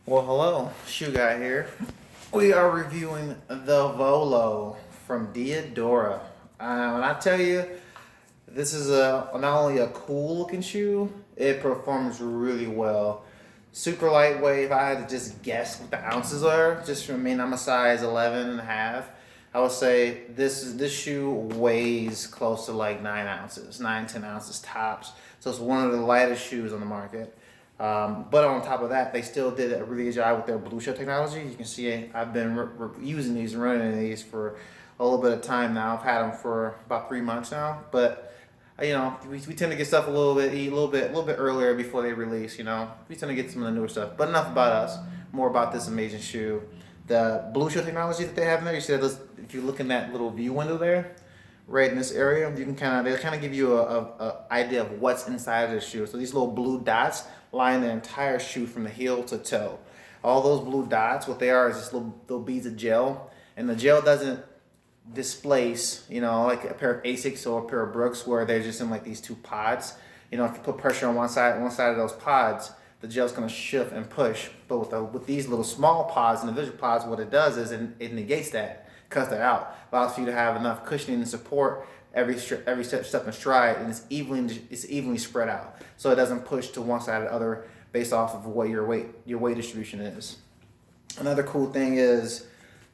Well, hello, shoe guy here. We are reviewing the Volo from Diadora. When I tell you, this is not only a cool looking shoe, it performs really well. Super lightweight. If I had to just guess what the ounces are, just from me, I'm a size 11 and a half. I would say this shoe weighs close to like 9 ounces, 10 ounces tops. So it's one of the lightest shoes on the market. But on top of that, they still did a really good job with their blushield technology. You can see I've been using these, running these for a little bit of time now. I've had them for about 3 months now. But we tend to get stuff a little bit earlier before they release. We tend to get some of the newer stuff. But enough about us. More about this amazing shoe. The blushield technology that they have in there. You see that if you look in that little view window there, right in this area, you can they'll kind of give you a idea of what's inside of the shoe. So these little blue dots line the entire shoe from the heel to toe. All those blue dots, what they are is just little beads of gel, and the gel doesn't displace, like a pair of Asics or a pair of Brooks where they're just in like these two pods. If you put pressure on one side of those pods, the gel's gonna shift and push. But with these little small pods, individual pods, what it does is it negates that, cuts that out, allows for you to have enough cushioning and support every step and stride, and it's evenly spread out, so it doesn't push to one side or the other based off of what your weight distribution is. Another cool thing is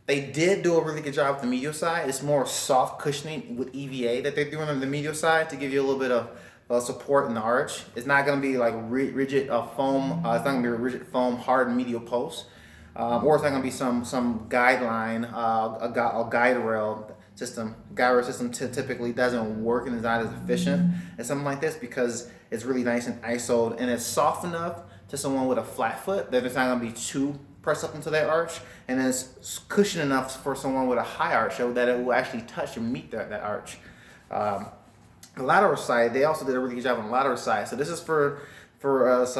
they did do a really good job with the medial side. It's more soft cushioning with EVA that they're doing on the medial side to give you a little bit of support in the arch. It's not going to be like rigid foam. It's not going to be a rigid foam hard medial post, or it's not going to be some guideline, a guide rail system. Guide rail system typically doesn't work and is not as efficient as something like this because it's really nice and isoed, and it's soft enough to someone with a flat foot that it's not going to be too pressed up into that arch, and it's cushioned enough for someone with a high arch so that it will actually touch and meet that arch. The lateral side, they also did a really good job on the lateral side. So this is for us,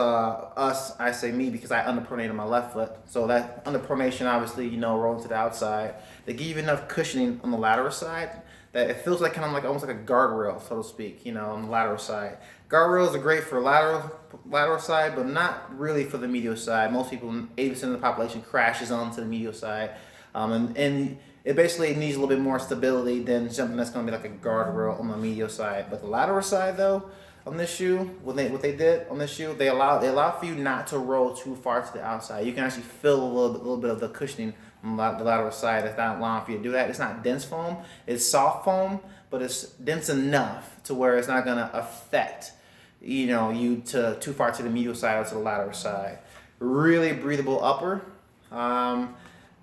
I say me because I underpronated my left foot. So that underpronation obviously, rolling to the outside. They give you enough cushioning on the lateral side that it feels like almost like a guardrail, so to speak, on the lateral side. Guardrails are great for lateral side, but not really for the medial side. Most people, 80% of the population crashes onto the medial side. And it basically needs a little bit more stability than something that's going to be like a guardrail on the medial side. But the lateral side, though, on this shoe, what they did on this shoe, they allow for you not to roll too far to the outside. You can actually feel a little bit of the cushioning on the lateral side. That's not allowing for you to do that. It's not dense foam. It's soft foam, but it's dense enough to where it's not going to affect you to too far to the medial side or to the lateral side. Really breathable upper.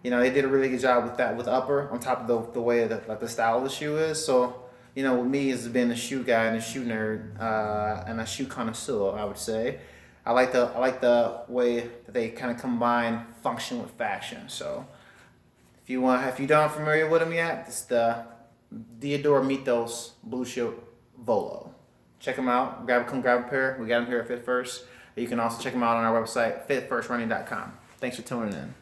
They did a really good job with that, with upper, on top of the way that the style of the shoe is. So, with me as being a shoe guy and a shoe nerd, and a shoe connoisseur, I would say, I like the way that they kind of combine function with fashion. So, if you don't familiar with them yet, it's the Diadora Mythos Volo. Check them out. Come grab a pair. We got them here at Fit First. You can also check them out on our website, fitfirstrunning.com. Thanks for tuning in.